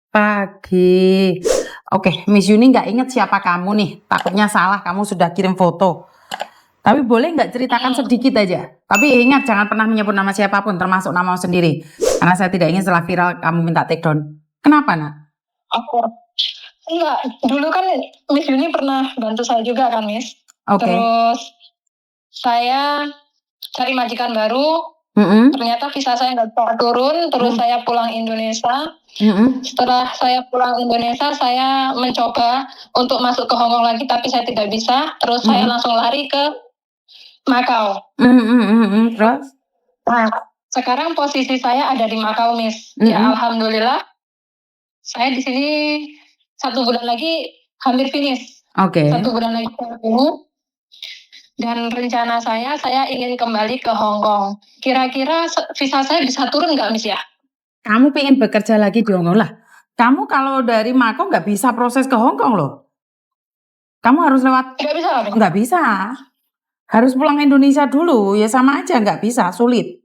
Pagi. Oke, Miss Yuni nggak inget siapa kamu nih. Takutnya salah, kamu sudah kirim foto. Tapi boleh nggak ceritakan sedikit aja? Tapi ingat, jangan pernah menyebut nama siapapun, termasuk nama sendiri. Karena saya tidak ingin setelah viral kamu minta take down. Kenapa, nak? Aku enggak, dulu kan Miss Yuni pernah bantu saya juga kan, Miss. Oke. Terus saya cari majikan baru, ternyata visa saya nggak bisa turun, terus saya pulang Indonesia. Setelah saya pulang Indonesia, saya mencoba untuk masuk ke Hong Kong lagi, tapi saya tidak bisa. Terus saya langsung lari ke Macau. Terus? Nah, sekarang posisi saya ada di Macau, Miss. Ya, alhamdulillah. Saya di sini 1 bulan lagi hampir finish. Oke. 1 bulan lagi finish. Dan rencana saya ingin kembali ke Hong Kong. Kira-kira visa saya bisa turun nggak, Miss ya? Kamu pengen bekerja lagi di Hong Kong lah. Kamu kalau dari Macau nggak bisa proses ke Hong Kong loh. Kamu harus lewat. Nggak bisa, Miss? Nggak bisa. Harus pulang Indonesia dulu, ya sama aja, nggak bisa, sulit.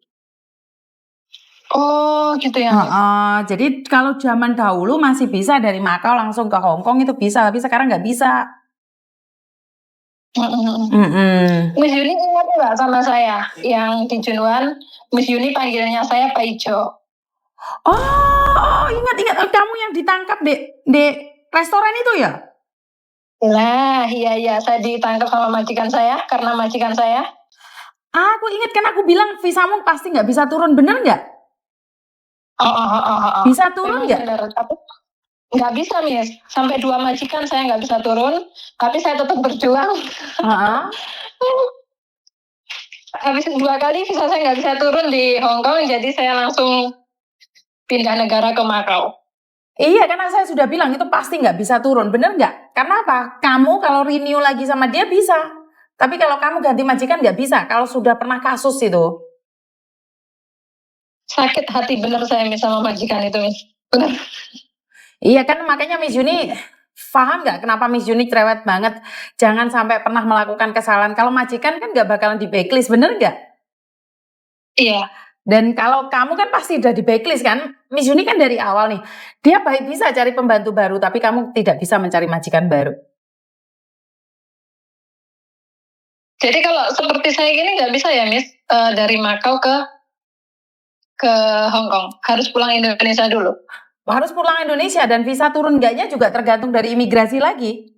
Oh, gitu ya. Jadi kalau zaman dahulu masih bisa dari Macau langsung ke Hong Kong itu bisa, tapi sekarang nggak bisa. Miss Yuni ingat nggak sama saya yang di Junuan? Miss Yuni panggilnya saya Pak Ijo. Oh, ingat. Kamu yang ditangkap di restoran itu ya? Nah, iya, saya ditangkap sama majikan saya karena majikan saya. Aku ingat kan aku bilang visamu pasti nggak bisa turun, bener nggak? Bisa turun nggak? Tapi nggak bisa, Miss. Sampai 2 majikan saya nggak bisa turun, tapi saya tetap berjuang. Habis 2 kali visa saya nggak bisa turun di Hong Kong, jadi saya langsung pindah negara ke Macau. Iya, karena saya sudah bilang itu pasti nggak bisa turun, bener nggak? Karena apa? Kamu kalau renew lagi sama dia bisa, tapi kalau kamu ganti majikan nggak bisa. Kalau sudah pernah kasus itu. Sakit hati bener saya, Miss, sama majikan itu, Miss. Bener. Iya kan, makanya Miss Yuni paham nggak kenapa Miss Yuni cerewet banget? Jangan sampai pernah melakukan kesalahan. Kalau majikan kan nggak bakalan di blacklist, bener nggak? Iya. Dan kalau kamu kan pasti udah di blacklist kan? Miss Yuni kan dari awal nih, dia baik bisa cari pembantu baru, tapi kamu tidak bisa mencari majikan baru. Jadi kalau seperti saya gini nggak bisa ya, Miss, dari Macau ke Hong Kong, harus pulang Indonesia dulu. Harus pulang Indonesia, dan visa turun enggaknya juga tergantung dari imigrasi lagi.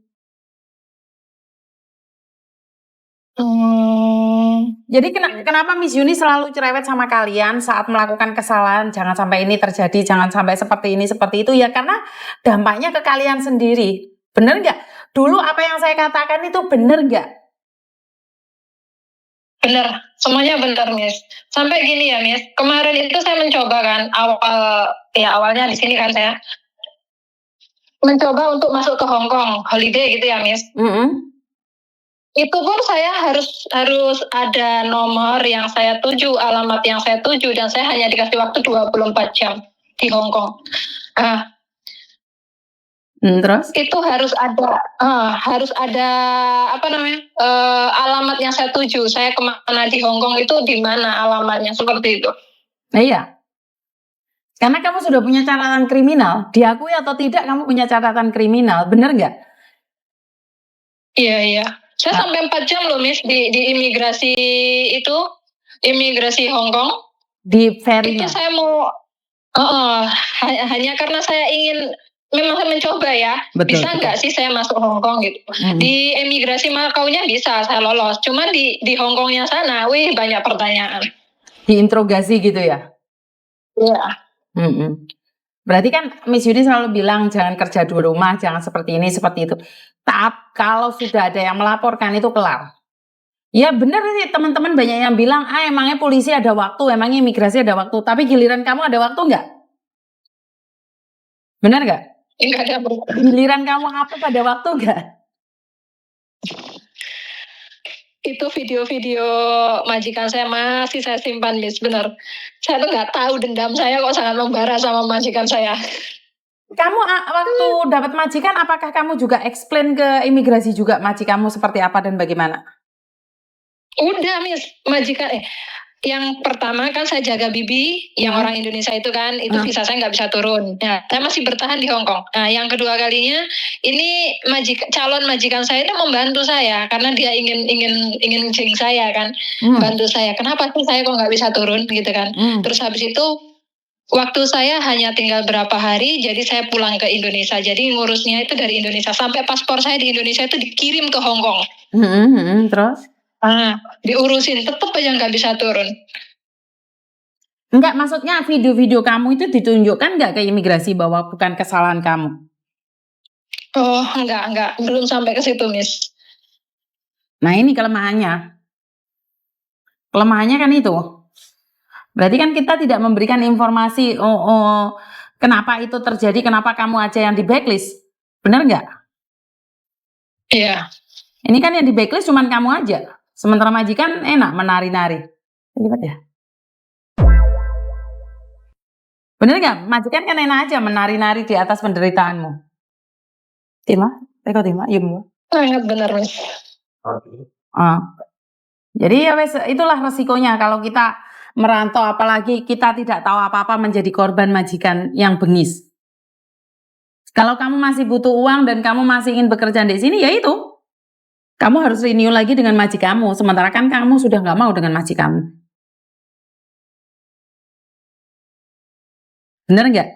Jadi kenapa Miss Yuni selalu cerewet sama kalian saat melakukan kesalahan? Jangan sampai ini terjadi, jangan sampai seperti ini, seperti itu. Ya karena dampaknya ke kalian sendiri. Bener nggak? Dulu apa yang saya katakan itu bener nggak? Bener, semuanya bener, Miss. Sampai gini ya, Miss. Kemarin itu saya mencoba kan, awalnya di sini kan saya mencoba untuk masuk ke Hong Kong, holiday gitu ya, Miss. Itu pun saya harus ada nomor yang saya tuju, alamat yang saya tuju, dan saya hanya dikasih waktu 24 jam di Hong Kong. Terus? Itu harus ada alamat yang saya tuju. Saya kemana di Hong Kong itu di mana alamatnya, seperti itu. Nah, iya. Karena kamu sudah punya catatan kriminal, diakui atau tidak kamu punya catatan kriminal, bener nggak? Iya. Saya sampai 4 jam loh, Miss, di imigrasi itu, imigrasi Hong Kong. Di ferry-nya? Itu saya mau, hanya karena saya memang saya mencoba ya, bisa nggak sih saya masuk Hong Kong gitu. Di imigrasi Macau-nya bisa, saya lolos. Cuman di Hong Kong-nya sana, banyak pertanyaan. Diinterogasi gitu ya? Iya. Berarti kan Miss Yuni selalu bilang jangan kerja di rumah, jangan seperti ini, seperti itu. Tapi kalau sudah ada yang melaporkan itu kelar. Ya benar sih, teman-teman banyak yang bilang, emangnya polisi ada waktu, emangnya imigrasi ada waktu. Tapi giliran kamu ada waktu nggak? Benar nggak? Nggak ada. Giliran kamu apa pada waktu nggak? Itu video-video majikan saya masih saya simpan, Miss, benar. Saya tuh nggak tahu dendam saya kok sangat membara sama majikan saya. Kamu waktu dapat majikan, apakah kamu juga explain ke imigrasi juga majikanmu seperti apa dan bagaimana? Udah, Miss, majikan yang pertama kan saya jaga bibi, yang orang Indonesia itu kan, itu visa saya nggak bisa turun. Nah, saya masih bertahan di Hong Kong. Nah, yang kedua kalinya, ini calon majikan saya itu membantu saya karena dia ingin jeng saya kan, bantu saya. Kenapa sih saya kok nggak bisa turun gitu kan? Terus habis itu waktu saya hanya tinggal berapa hari, jadi saya pulang ke Indonesia. Jadi ngurusnya itu dari Indonesia sampai paspor saya di Indonesia itu dikirim ke Hong Kong. Terus? Diurusin, tetap aja nggak bisa turun. Enggak, maksudnya video-video kamu itu ditunjukkan nggak ke imigrasi bahwa bukan kesalahan kamu? Oh, enggak, belum sampai ke situ, Miss. Nah, ini kelemahannya. Kelemahannya kan itu. Berarti kan kita tidak memberikan informasi, kenapa itu terjadi, kenapa kamu aja yang di blacklist. Bener nggak? Iya. Ini kan yang di blacklist cuma kamu aja. Sementara majikan enak menari-nari. Lihat ya. Bener nggak? Majikan kan enak aja menari-nari di atas penderitaanmu. Tima? Yuk. Sangat benar, Miss. Jadi ya wes, itulah resikonya kalau kita merantau, apalagi kita tidak tahu apa-apa menjadi korban majikan yang bengis. Kalau kamu masih butuh uang dan kamu masih ingin bekerja di sini, ya itu. Kamu harus renew lagi dengan majikanmu, sementara kan kamu sudah nggak mau dengan majikanmu. Bener nggak?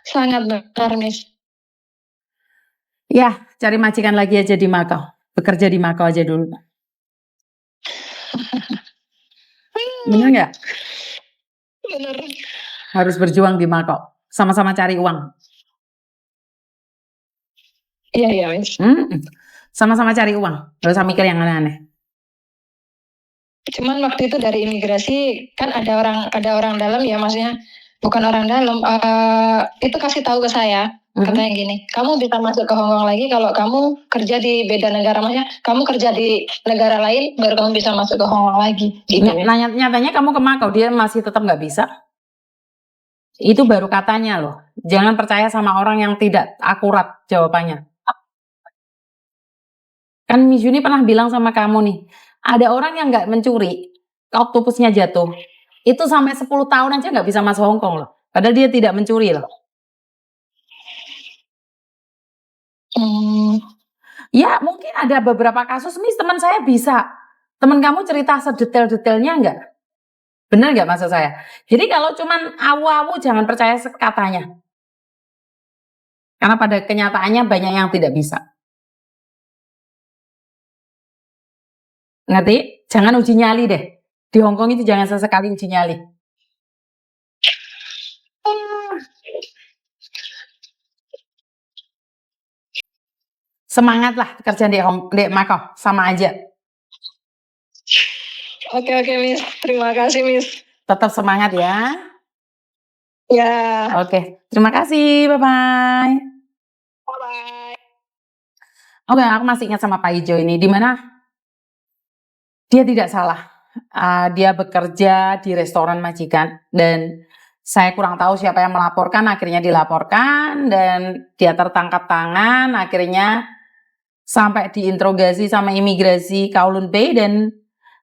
Sangat benar, Miss. Ya, cari majikan lagi aja di Makau. Bekerja di Makau aja dulu. Bener nggak? Bener. Harus berjuang di Makau. Sama-sama cari uang. Iya, Miss. Sama-sama cari uang. Gak usah mikir yang aneh-aneh. Cuman waktu itu dari imigrasi kan ada orang dalam ya, maksudnya bukan orang dalam, itu kasih tahu ke saya, katanya gini, kamu bisa masuk ke Hong Kong lagi kalau kamu kerja di beda negara, maksudnya kamu kerja di negara lain baru kamu bisa masuk ke Hong Kong lagi. Gitu. Nyatanya kamu ke Makau, dia masih tetap nggak bisa. Itu baru katanya loh. Jangan percaya sama orang yang tidak akurat jawabannya. Kan Miss Yuni pernah bilang sama kamu nih, ada orang yang nggak mencuri, oktopusnya jatuh, itu sampai 10 tahun aja nggak bisa masuk Hong Kong loh. Padahal dia tidak mencuri loh. Ya mungkin ada beberapa kasus, Miss, teman saya bisa. Teman kamu cerita sedetail-detailnya nggak? Benar nggak maksud saya? Jadi kalau cuman awu-awu jangan percaya katanya. Karena pada kenyataannya banyak yang tidak bisa. Ngerti? Jangan uji nyali deh. Di Hong Kong itu jangan sesekali uji nyali. Semangatlah kerja di Makau, sama aja. Oke, Miss. Terima kasih, Miss. Tetap semangat ya. Ya. Oke, terima kasih. Bye-bye. Bye-bye. Oke, aku masih ingat sama Pak Ijo ini, di mana dia tidak salah. Dia bekerja di restoran majikan dan saya kurang tahu siapa yang melaporkan, akhirnya dilaporkan dan dia tertangkap tangan, akhirnya sampai diinterogasi sama imigrasi Kowloon Bay dan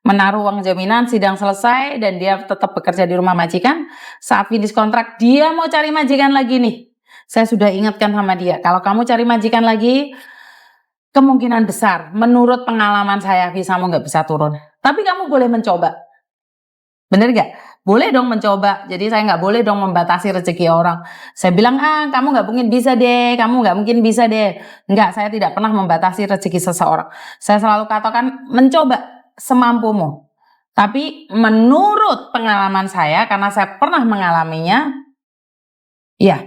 menaruh uang jaminan, sidang selesai dan dia tetap bekerja di rumah majikan. Saat finish kontrak dia mau cari majikan lagi nih. Saya sudah ingatkan sama dia, kalau kamu cari majikan lagi, kemungkinan besar menurut pengalaman saya visamu nggak bisa turun. Tapi kamu boleh mencoba. Bener nggak? Boleh dong mencoba. Jadi saya nggak boleh dong membatasi rezeki orang. Saya bilang, kamu nggak mungkin bisa deh, kamu nggak mungkin bisa deh. Enggak, saya tidak pernah membatasi rezeki seseorang. Saya selalu katakan mencoba semampumu. Tapi menurut pengalaman saya, karena saya pernah mengalaminya, ya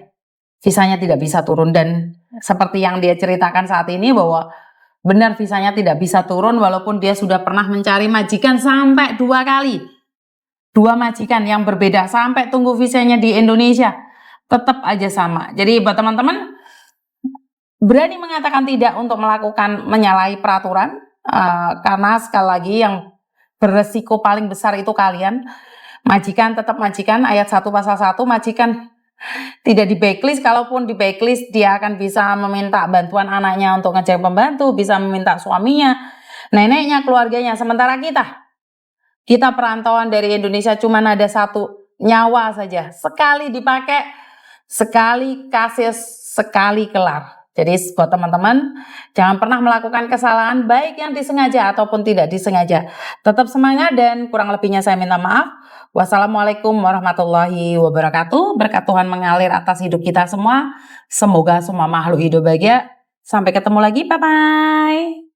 visanya tidak bisa turun. Dan seperti yang dia ceritakan saat ini bahwa benar visanya tidak bisa turun walaupun dia sudah pernah mencari majikan sampai 2 kali. 2 majikan yang berbeda sampai tunggu visanya di Indonesia. Tetap aja sama. Jadi buat teman-teman berani mengatakan tidak untuk melakukan menyalahi peraturan. Karena sekali lagi yang beresiko paling besar itu kalian. Majikan tetap majikan, ayat 1 pasal 1, majikan tidak di backlist. Kalaupun di backlist dia akan bisa meminta bantuan anaknya untuk ngecek pembantu, bisa meminta suaminya, neneknya, keluarganya. Sementara kita Kita perantauan dari Indonesia cuman ada 1 nyawa saja. Sekali dipakai, sekali kasih, sekali kelar. Jadi buat teman-teman, jangan pernah melakukan kesalahan baik yang disengaja ataupun tidak disengaja. Tetap semangat dan kurang lebihnya saya minta maaf. Wassalamualaikum warahmatullahi wabarakatuh. Berkat Tuhan mengalir atas hidup kita semua. Semoga semua makhluk hidup bahagia. Sampai ketemu lagi, bye-bye.